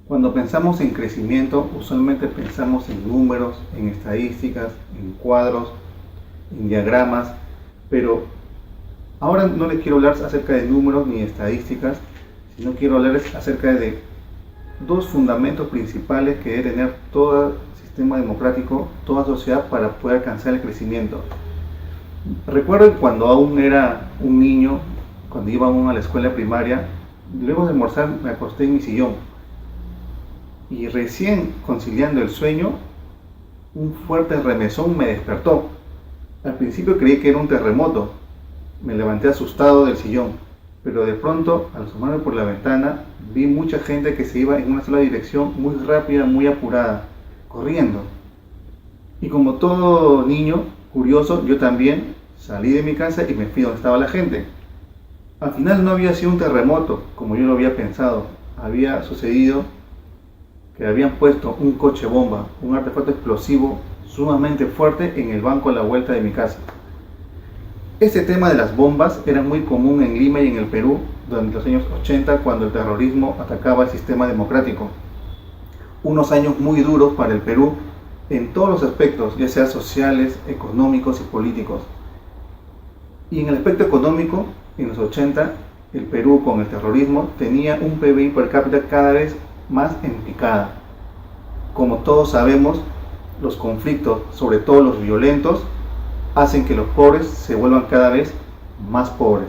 Cuando pensamos en crecimiento, usualmente pensamos en números, en estadísticas, en cuadros, en diagramas, pero ahora no les quiero hablar acerca de números ni estadísticas, sino quiero hablarles acerca de dos fundamentos principales que debe tener todo sistema democrático, toda sociedad para poder alcanzar el crecimiento. Recuerdo cuando aún era un niño, cuando iba aún a la escuela primaria, luego de almorzar me acosté en mi sillón y recién conciliando el sueño, un fuerte remesón me despertó. Al principio creí que era un terremoto, me levanté asustado del sillón, pero de pronto, al asomarme por la ventana, vi mucha gente que se iba en una sola dirección, muy rápida, muy apurada, corriendo. Y como todo niño curioso, yo también salí de mi casa y me fui donde estaba la gente. Al final no había sido un terremoto, como yo lo había pensado. Había sucedido que habían puesto un coche bomba, un artefacto explosivo sumamente fuerte en el banco a la vuelta de mi casa. Este tema de las bombas era muy común en Lima y en el Perú durante los años 80, cuando el terrorismo atacaba el sistema democrático. Unos años muy duros para el Perú en todos los aspectos, ya sea sociales, económicos y políticos. Y en el aspecto económico, en los 80, el Perú con el terrorismo tenía un PBI per cápita cada vez más en picada. Como todos sabemos, los conflictos, sobre todo los violentos, hacen que los pobres se vuelvan cada vez más pobres.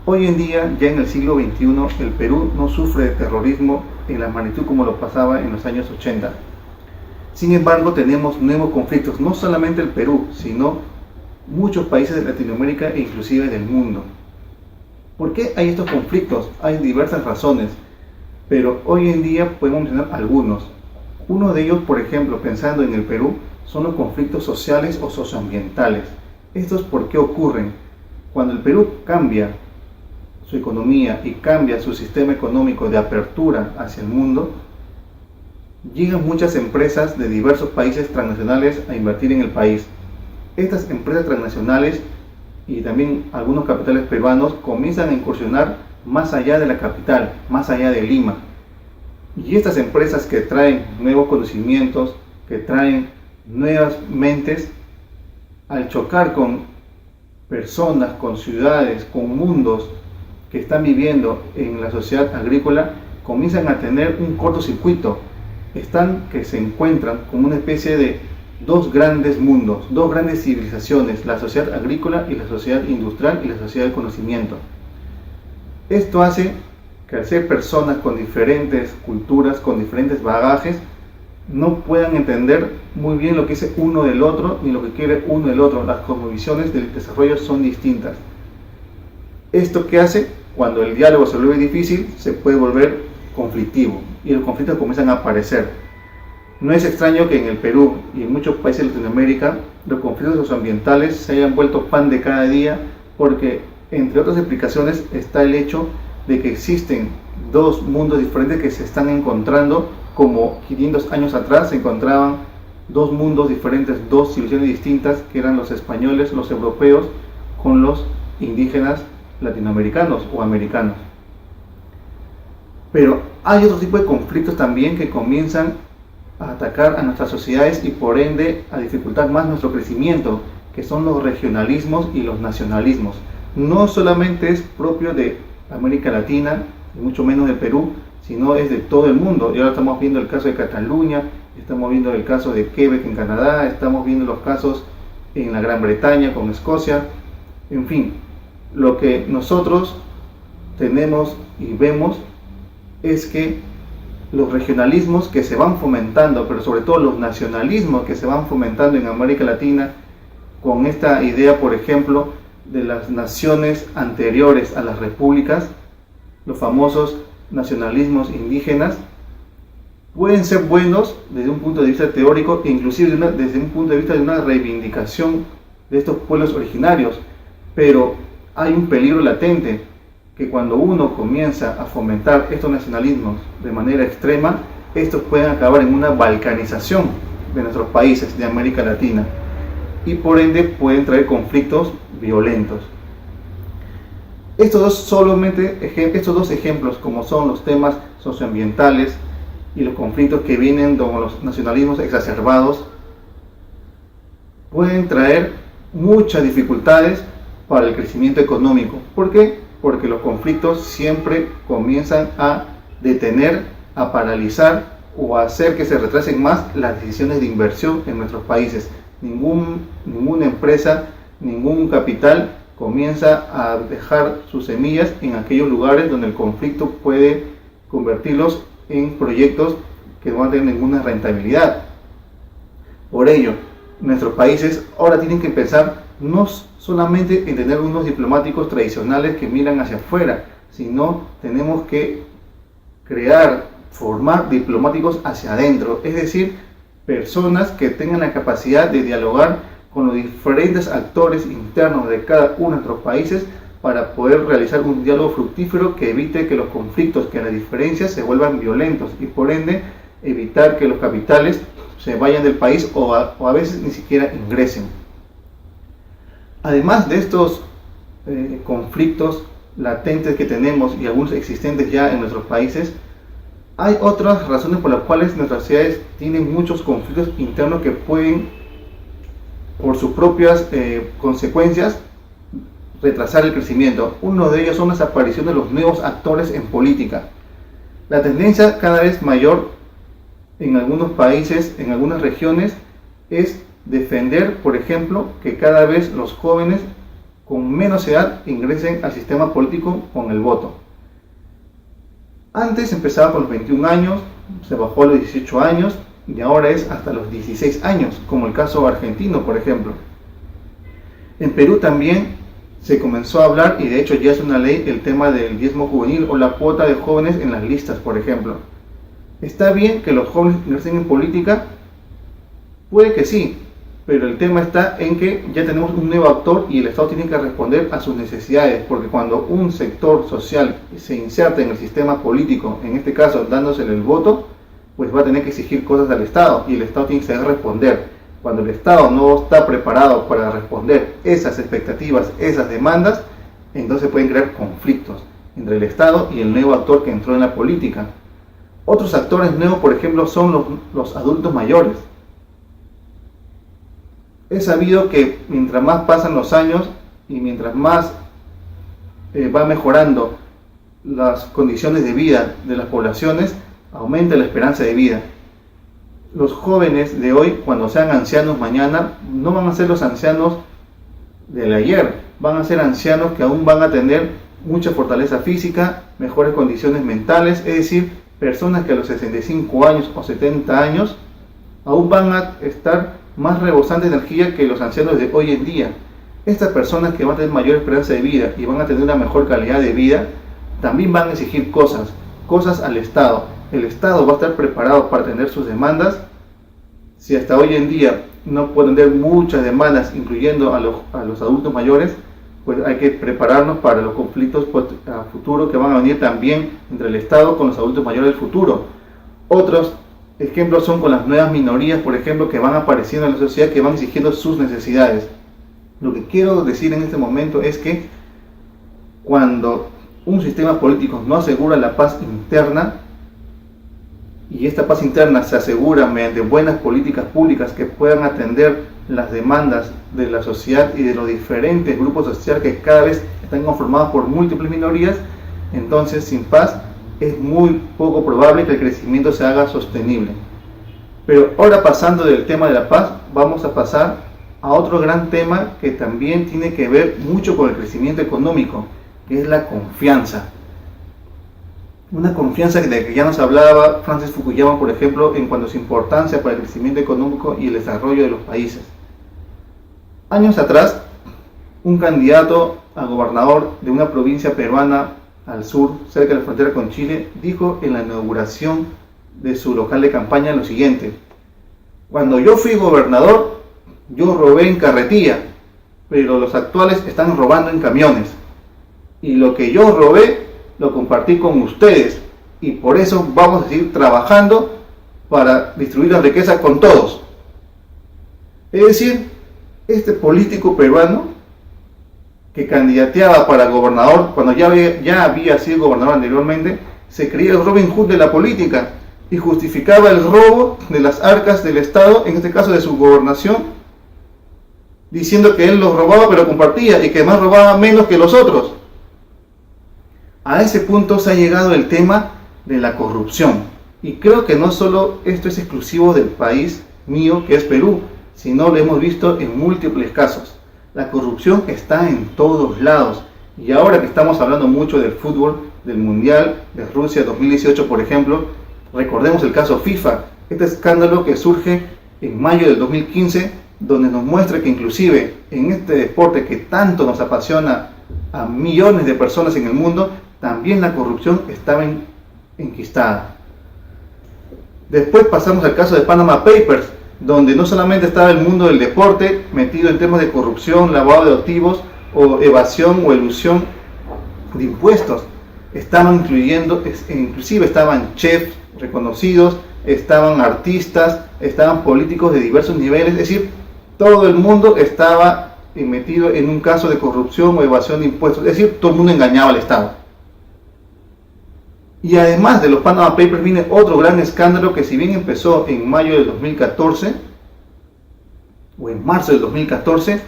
Hoy en día, ya en el siglo XXI, el Perú no sufre de terrorismo en la magnitud como lo pasaba en los años 80. Sin embargo, tenemos nuevos conflictos, no solamente el Perú, sino muchos países de Latinoamérica e inclusive del mundo. ¿Por qué hay estos conflictos? Hay diversas razones, pero hoy en día podemos mencionar algunos. Uno de ellos, por ejemplo, pensando en el Perú, son los conflictos sociales o socioambientales. ¿Estos por qué ocurren? Cuando el Perú cambia su economía y cambia su sistema económico de apertura hacia el mundo, llegan muchas empresas de diversos países transnacionales a invertir en el país. Estas empresas transnacionales y también algunos capitales peruanos comienzan a incursionar más allá de la capital, más allá de Lima. Y estas empresas que traen nuevos conocimientos, que traen nuevas mentes, al chocar con personas, con ciudades, con mundos que están viviendo en la sociedad agrícola, comienzan a tener un cortocircuito. Están que se encuentran como una especie de dos grandes mundos, dos grandes civilizaciones, la sociedad agrícola y la sociedad industrial y la sociedad del conocimiento. Esto hace que al ser personas con diferentes culturas, con diferentes bagajes, no puedan entender muy bien lo que dice uno del otro, ni lo que quiere uno del otro. Las cosmovisiones del desarrollo son distintas. ¿Esto qué hace? Cuando el diálogo se vuelve difícil, se puede volver conflictivo y los conflictos comienzan a aparecer. No es extraño que en el Perú y en muchos países de Latinoamérica los conflictos socioambientales se hayan vuelto pan de cada día, porque entre otras explicaciones está el hecho de que existen dos mundos diferentes que se están encontrando, como 500 años atrás se encontraban dos mundos diferentes, dos civilizaciones distintas, que eran los españoles, los europeos, con los indígenas latinoamericanos o americanos. Pero hay otro tipo de conflictos también que comienzan a atacar a nuestras sociedades y por ende a dificultar más nuestro crecimiento, que son los regionalismos y los nacionalismos. No solamente es propio de América Latina, y mucho menos de Perú, sino es de todo el mundo. Y ahora estamos viendo el caso de Cataluña, estamos viendo el caso de Quebec en Canadá, estamos viendo los casos en la Gran Bretaña con Escocia. En fin, lo que nosotros tenemos y vemos es que los regionalismos que se van fomentando, pero sobre todo los nacionalismos que se van fomentando en América Latina, con esta idea, por ejemplo, de las naciones anteriores a las repúblicas, los famosos nacionalismos indígenas, pueden ser buenos desde un punto de vista teórico e inclusive desde un punto de vista de una reivindicación de estos pueblos originarios, pero hay un peligro latente, que cuando uno comienza a fomentar estos nacionalismos de manera extrema, estos pueden acabar en una balcanización de nuestros países de América Latina y por ende pueden traer conflictos violentos. Estos dos ejemplos, como son los temas socioambientales y los conflictos que vienen con los nacionalismos exacerbados pueden traer muchas dificultades para el crecimiento económico. ¿Por qué? Porque los conflictos siempre comienzan a detener, a paralizar o a hacer que se retrasen más las decisiones de inversión en nuestros países. Ninguna empresa, ningún capital comienza a dejar sus semillas en aquellos lugares donde el conflicto puede convertirlos en proyectos que no van a tener ninguna rentabilidad. Por ello, nuestros países ahora tienen que pensar no solamente en tener unos diplomáticos tradicionales que miran hacia afuera, sino tenemos que formar diplomáticos hacia adentro, es decir, personas que tengan la capacidad de dialogar con los diferentes actores internos de cada uno de nuestros países para poder realizar un diálogo fructífero que evite que los conflictos, que las diferencias se vuelvan violentos y por ende evitar que los capitales se vayan del país o a veces ni siquiera ingresen. Además de estos conflictos latentes que tenemos y algunos existentes ya en nuestros países, hay otras razones por las cuales nuestras sociedades tienen muchos conflictos internos que pueden, por sus propias consecuencias, retrasar el crecimiento. Uno de ellos son las apariciones de los nuevos actores en política. La tendencia cada vez mayor en algunos países, en algunas regiones, es defender, por ejemplo, que cada vez los jóvenes con menos edad ingresen al sistema político con el voto. Antes empezaba con los 21 años, se bajó a los 18 años y ahora es hasta los 16 años, como el caso argentino, por ejemplo. En Perú también se comenzó a hablar, y de hecho ya es una ley, el tema del diezmo juvenil o la cuota de jóvenes en las listas, por ejemplo. ¿Está bien que los jóvenes ingresen en política? Puede que sí, pero el tema está en que ya tenemos un nuevo actor y el Estado tiene que responder a sus necesidades, porque cuando un sector social se inserta en el sistema político, en este caso dándosele el voto, pues va a tener que exigir cosas al Estado y el Estado tiene que saber responder. Cuando el Estado no está preparado para responder esas expectativas, esas demandas, entonces pueden crear conflictos entre el Estado y el nuevo actor que entró en la política. Otros actores nuevos, por ejemplo, son los adultos mayores. Es sabido que mientras más pasan los años y mientras más va mejorando las condiciones de vida de las poblaciones, aumenta la esperanza de vida. Los jóvenes de hoy, cuando sean ancianos mañana, no van a ser los ancianos del ayer, van a ser ancianos que aún van a tener mucha fortaleza física, mejores condiciones mentales, es decir, personas que a los 65 años o 70 años aún van a estar más rebosantes de energía que los ancianos de hoy en día. Estas personas que van a tener mayor esperanza de vida y van a tener una mejor calidad de vida, también van a exigir cosas al Estado. El Estado va a estar preparado para atender sus demandas. Si hasta hoy en día no pueden tener muchas demandas, incluyendo a los adultos mayores, pues hay que prepararnos para los conflictos a futuro que van a venir también entre el Estado con los adultos mayores del futuro. Otros ejemplos son con las nuevas minorías, por ejemplo, que van apareciendo en la sociedad, que van exigiendo sus necesidades. Lo que quiero decir en este momento es que cuando un sistema político no asegura la paz interna, y esta paz interna se asegura mediante buenas políticas públicas que puedan atender las demandas de la sociedad y de los diferentes grupos sociales que cada vez están conformados por múltiples minorías, entonces sin paz es muy poco probable que el crecimiento se haga sostenible. Pero ahora, pasando del tema de la paz, vamos a pasar a otro gran tema que también tiene que ver mucho con el crecimiento económico, que es la confianza. Una confianza de que ya nos hablaba Francis Fukuyama, por ejemplo, en cuanto a su importancia para el crecimiento económico y el desarrollo de los países. Años atrás, un candidato a gobernador de una provincia peruana al sur, cerca de la frontera con Chile, dijo en la inauguración de su local de campaña lo siguiente: cuando yo fui gobernador, yo robé en carretilla, pero los actuales están robando en camiones. Y lo que yo robé, lo compartí con ustedes, y por eso vamos a seguir trabajando para distribuir la riqueza con todos. Es decir, este político peruano que candidateaba para gobernador, cuando ya había sido gobernador anteriormente, se creía el Robin Hood de la política, y justificaba el robo de las arcas del Estado, en este caso de su gobernación, diciendo que él los robaba pero compartía y que además robaba menos que los otros. A ese punto se ha llegado el tema de la corrupción. Y creo que no solo esto es exclusivo del país mío, que es Perú, sino lo hemos visto en múltiples casos. La corrupción está en todos lados. Y ahora que estamos hablando mucho del fútbol, del Mundial de Rusia 2018, por ejemplo, recordemos el caso FIFA, este escándalo que surge en mayo del 2015, donde nos muestra que inclusive en este deporte que tanto nos apasiona a millones de personas en el mundo, también la corrupción estaba enquistada. Después pasamos al caso de Panama Papers, donde no solamente estaba el mundo del deporte metido en temas de corrupción, lavado de activos o evasión o elusión de impuestos, inclusive estaban chefs reconocidos, estaban artistas, estaban políticos de diversos niveles, es decir, todo el mundo estaba metido en un caso de corrupción o evasión de impuestos, es decir, todo el mundo engañaba al Estado. Y además de los Panama Papers viene otro gran escándalo que, si bien empezó en mayo del 2014 o en marzo del 2014,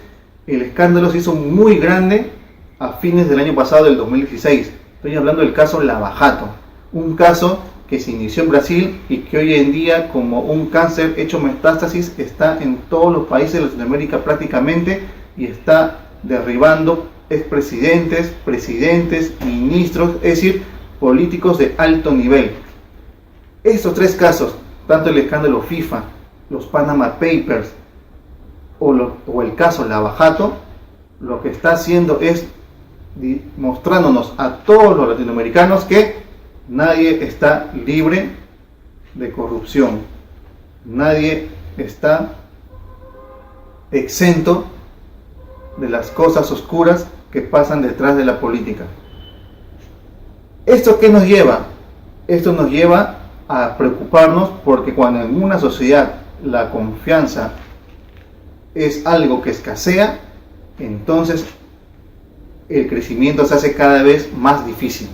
el escándalo se hizo muy grande a fines del año pasado, del 2016. Estoy hablando del caso Lava Jato, un caso que se inició en Brasil y que hoy en día, como un cáncer hecho metástasis, está en todos los países de Latinoamérica prácticamente y está derribando expresidentes, presidentes, ministros, es decir, políticos de alto nivel. Estos tres casos, tanto el escándalo FIFA, los Panama Papers o el caso Lava Jato, lo que está haciendo es mostrándonos a todos los latinoamericanos que nadie está libre de corrupción, nadie está exento de las cosas oscuras que pasan detrás de la política. ¿Esto qué nos lleva? Esto nos lleva a preocuparnos, porque cuando en una sociedad la confianza es algo que escasea, entonces el crecimiento se hace cada vez más difícil.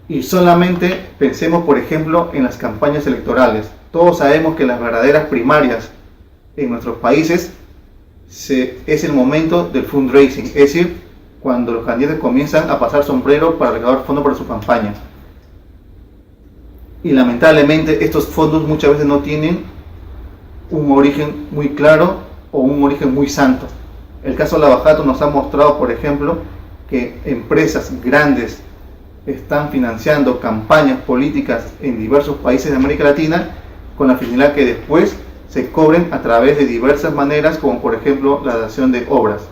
Y solamente pensemos, por ejemplo, en las campañas electorales. Todos sabemos que las verdaderas primarias en nuestros países es el momento del fundraising, es decir, cuando los candidatos comienzan a pasar sombrero para recaudar fondos para su campaña. Y lamentablemente estos fondos muchas veces no tienen un origen muy claro o un origen muy santo. El caso Lava Jato nos ha mostrado, por ejemplo, que empresas grandes están financiando campañas políticas en diversos países de América Latina con la finalidad que después se cobren a través de diversas maneras, como por ejemplo la dación de obras.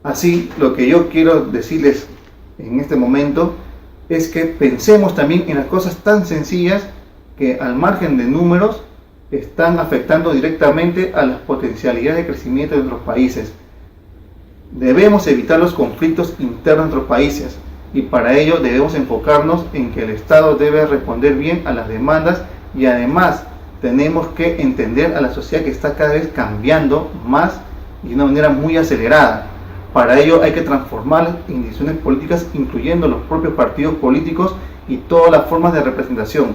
Así, lo que yo quiero decirles en este momento es que pensemos también en las cosas tan sencillas que, al margen de números, están afectando directamente a las potencialidades de crecimiento de nuestros países. Debemos evitar los conflictos internos de nuestros países, y para ello debemos enfocarnos en que el Estado debe responder bien a las demandas, y además tenemos que entender a la sociedad que está cada vez cambiando más y de una manera muy acelerada. Para ello hay que transformar las instituciones políticas, incluyendo los propios partidos políticos y todas las formas de representación.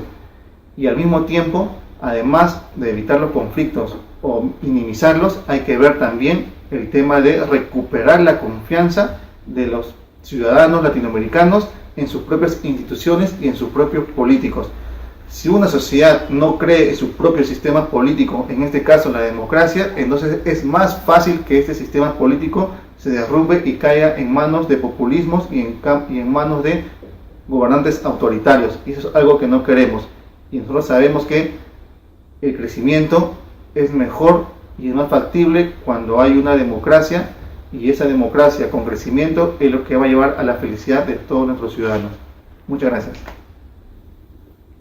Y al mismo tiempo, además de evitar los conflictos o minimizarlos, hay que ver también el tema de recuperar la confianza de los ciudadanos latinoamericanos en sus propias instituciones y en sus propios políticos. Si una sociedad no cree en su propio sistema político, en este caso la democracia, entonces es más fácil que este sistema político se derrumbe y caiga en manos de populismos y en manos de gobernantes autoritarios. Y eso es algo que no queremos. Y nosotros sabemos que el crecimiento es mejor y es más factible cuando hay una democracia, y esa democracia con crecimiento es lo que va a llevar a la felicidad de todos nuestros ciudadanos. Muchas gracias.